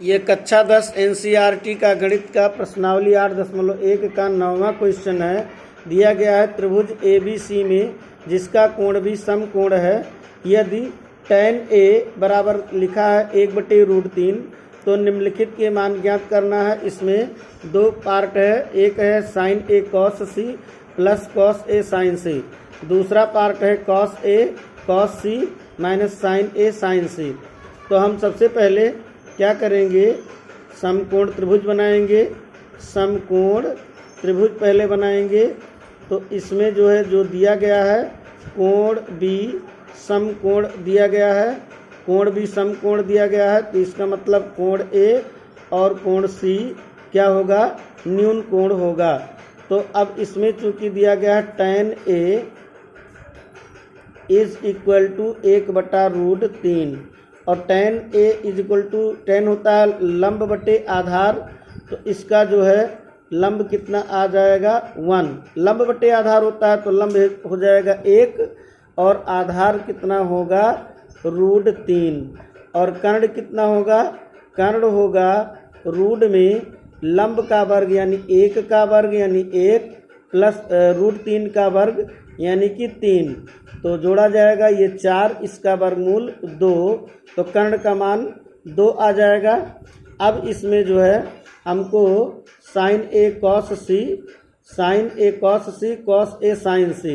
ये कक्षा 10 एनसीईआरटी का गणित का प्रश्नावली 8.1 का 9वां क्वेश्चन है। दिया गया है त्रिभुज ABC में जिसका कोण भी समकोण है। यदि tan A बराबर लिखा है 1/√3 तो निम्नलिखित के मान ज्ञात करना है। इसमें दो पार्ट है, एक है sin A cos C plus cos A sin C, दूसरा पार्ट है cos A cos C minus sin A sin C। तो हम सबसे पहले क्या करेंगे, समकोण त्रिभुज बनाएंगे। समकोण त्रिभुज पहले बनाएंगे तो इसमें जो है जो दिया गया है कोण B समकोण दिया गया है, कोण B समकोण दिया गया है, तो इसका मतलब कोण A और कोण C क्या होगा, न्यून कोण होगा। तो अब इसमें चूंकि दिया गया है tan A is equal to 1/√3 और tan A is equal to tan होता है लंब बटे आधार, तो इसका जो है लंब कितना आ जाएगा 1। लंब बटे आधार होता है तो लंब हो जाएगा 1 और आधार कितना होगा √3 और कर्ण कितना होगा, कर्ण होगा रूट में लंब का वर्ग यानी 1 का वर्ग यानी 1 प्लस √3 का वर्ग यानी कि 3, तो जोड़ा जाएगा ये 4, इसका वर्गमूल 2, तो कर्ण का मान 2 आ जाएगा। अब इसमें जो है हमको sin A cos C cos A sin C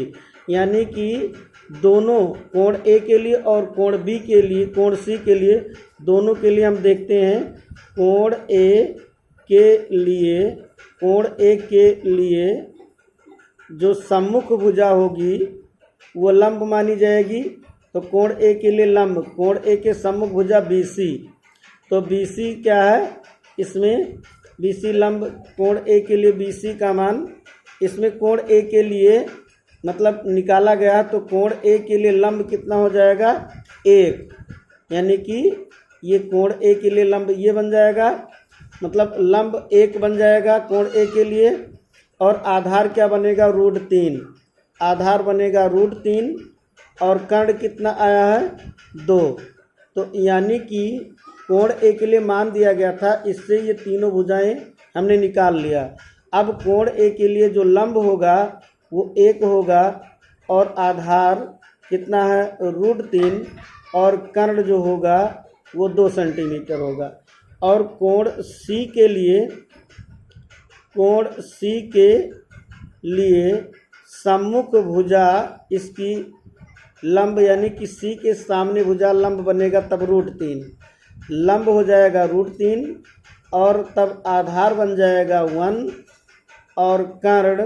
यानी कि दोनों कोण A के लिए और कोण B के लिए, कोण C के लिए, दोनों के लिए हम देखते हैं। कोण A के लिए जो सम्मुख भुजा होगी वो लंब मानी जाएगी, तो कोण A के लिए लंब, कोण A के सम्मुख भुजा BC, तो BC क्या है, इसमें BC लंब कोण A के लिए BC का मान, इसमें कोण A के लिए मतलब निकाला गया तो कोण A के लिए लंब कितना हो जाएगा 1, यानी कि ये कोण A के लिए लंब ये बन जाएगा, मतलब लंब 1 बन जाएगा कोण A के लिए, और आधार क्या बनेगा √3, आधार बनेगा √3 और कर्ण कितना आया है 2, तो यानी कि कोण A के लिए मान दिया गया था, इससे ये तीनों भुजाएं हमने निकाल लिया। अब कोण A के लिए जो लंब होगा वो 1 होगा और आधार कितना है √3 और कर्ण जो होगा वो 2 सेंटीमीटर होगा। और कोण C के लिए सम्मुख भुजा इसकी लंब यानी कि C के सामने भुजा लंब बनेगा तब √3, लंब हो जाएगा √3 और तब आधार बन जाएगा 1 और कर्ण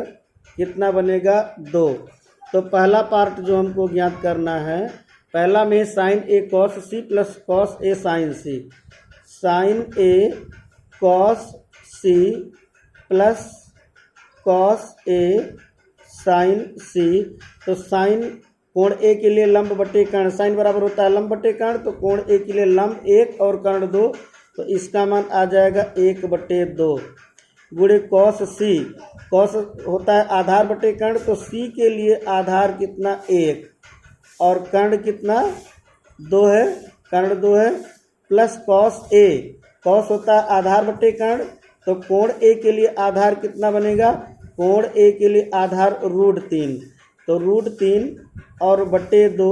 कितना बनेगा 2। तो पहला पार्ट जो हमको ज्ञात करना है, पहला में sin A cos C plus cos A sin C, sin A cos C plus cos A sin C, तो sin कोण A के लिए लंब बटे कर्ण, साइन बराबर होता है लंब बटे कर्ण, तो कोण A के लिए लंब 1 और कर्ण 2, तो इसका मान आ जाएगा 1/2 गुणे cos C, cos होता है आधार बटे कर्ण, तो C के लिए आधार कितना 1 और कर्ण कितना 2 है, कर्ण 2 है, प्लस cos A, cos होता है आधार बटे कर्ण, तो कोण A के लिए आधार कितना बनेगा, कोण A के लिए आधार √3, तो √3 और बटे 2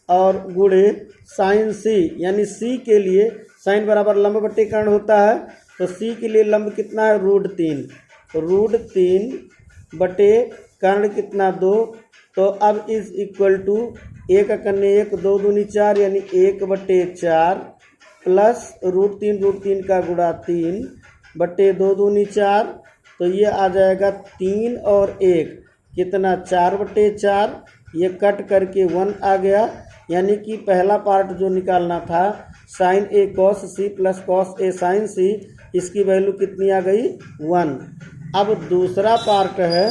और गुणे sin C, यानी C के लिए sin बराबर लंब बटे कर्ण होता है, तो C के लिए लंब कितना है √3, तो √3 बटे कर्ण कितना 2, तो अब इज इक्वल टू 1 कन्ने 1 2 दूनी 4 यानी 1/4 प्लस √3 का गुणा 3 बटे 2 दूनी 4, तो ये आ जाएगा 3 और 1 कितना 4/4, ये कट करके 1 आ गया, यानी कि पहला पार्ट जो निकालना था sin A cos C plus cos A sin C, इसकी वैल्यू कितनी आ गई 1। अब दूसरा पार्ट है,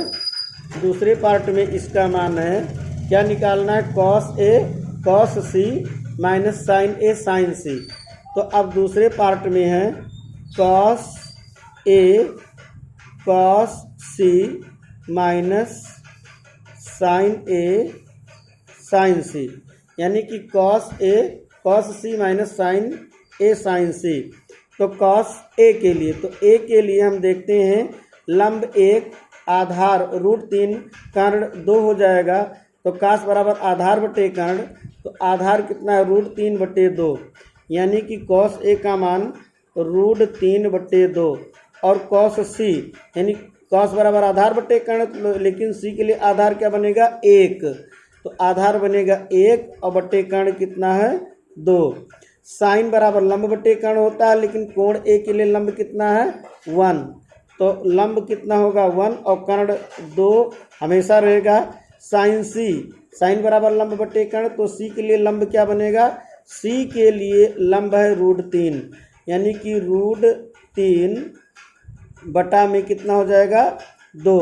दूसरे पार्ट में इसका मान है क्या निकालना है, cos A cos C minus sin A sin C, तो अब दूसरे पार्ट में है cos A cos C minus sin A sin C, यानी कि cos A cos C minus sin A sin C, तो कॉस ए के लिए, तो ए के लिए हम देखते हैं लंब 1 आधार √3 कर्ण 2 हो जाएगा। तो कास बराबर आधार बटे कर्ण, तो आधार कितना है √3/2, यानी कि कॉस ए का मान √3/2। और कॉस सी यानी कॉस बराबर आधार बटे कर्ण, लेकिन सी के लिए आधार क्या बनेगा 1, तो आधार बनेगा 1 और बटे कर्ण कितना है 2। साइन बराबर लंब बटे कर्ण होता है, लेकिन कोण ए के लिए लंब कितना है 1, तो लंब कितना होगा 1 और कर्ण 2 हमेशा रहेगा। साइन सी, साइन बराबर लंब बटे कर्ण, तो सी के लिए लंब क्या बनेगा, सी के लिए लंब है √3, यानी कि √3 बटा में कितना हो जाएगा 2।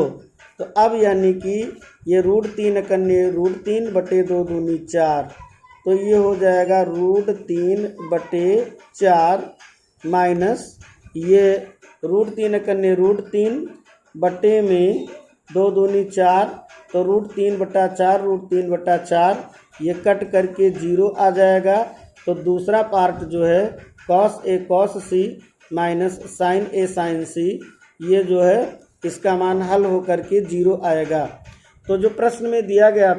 तो अब यानी कि ये √3 कन्ने √3/2 दूनी 4, तो ये हो जाएगा √3/4 माइनस ये √3 कन्ने √3 बटे में 2 दूनी 4, तो √3/4 √3/4 ये कट करके 0 आ जाएगा। तो दूसरा पार्ट जो है cos A cos C minus sign A sign सी, ये जो है इसका मान हल हो करके 0 आएगा। तो जो प्रश्न में दिया गया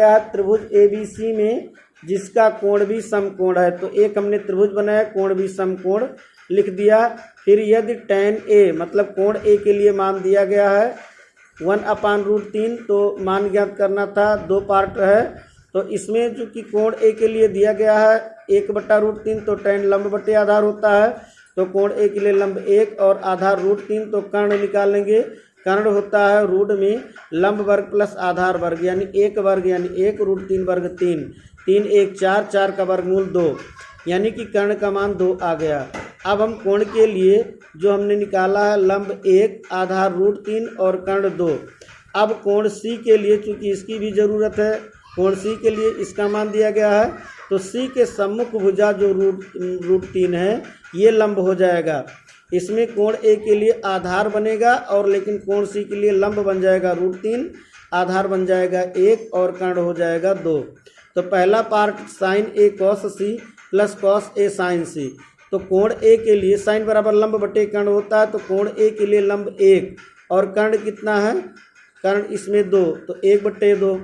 है त्रिभुज ABC में जिसका कोण भी समकोण है, तो एक हमने त्रिभुज बनाया, कोण भी समकोण लिख दिया। फिर यदि tan A मतलब कोण A के लिए मान दिया गया है 1/√3, तो मान ज्ञात करना था, 2 पार्ट है। तो इसमें जो कि कोण A के लिए दिया गया है 1/√3, तो tan लंब बटे आधार होता है, तो कोण A के लिए लंब 1 और आधार √3, तो कर्ण निकालेंगे। कर्ण होता है रूट में लंब वर्ग प्लस आधार वर्ग, यानी 1 वर्ग यानी 1 √3 वर्ग 3, 3 1 4, 4 का वर्गमूल 2, यानी कि कर्ण का मान 2 आ गया। अब हम कोण के लिए जो हमने निकाला है लंब 1 आधार √3 और कर्ण 2। अब कोण सी के लिए चूंकि इसकी भी ज़रूरत है, कोण सी के लिए इसका मान दिया गया है, तो सी के सम्मुख भुजा जो √3 है ये लंब हो जाएगा। इसमें कोण ए के लिए आधार बनेगा और लेकिन कोण सी के लिए लंब बन जाएगा √3, आधार बन जाएगा 1 और कर्ण हो जाएगा 2। तो पहला part sign A cos C plus cos A sign सी, तो कोण ए के लिए साइन बराबर लंब बटे कर्ण होता है, तो कोण ए के लिए लंब 1 और कर्ण कितना है, कर्ण इसमें 2, तो 1/2।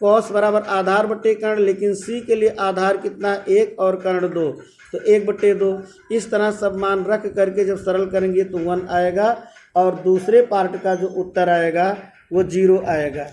कॉस बराबर आधार बटे कर्ण, लेकिन सी के लिए आधार कितना 1 और कर्ण 2, तो 1/2। इस तरह सब मान रख करके जब सरल करेंगे तो 1 आएगा और दूसरे पार्ट का जो उत्तर आएगा वो 0 आएगा।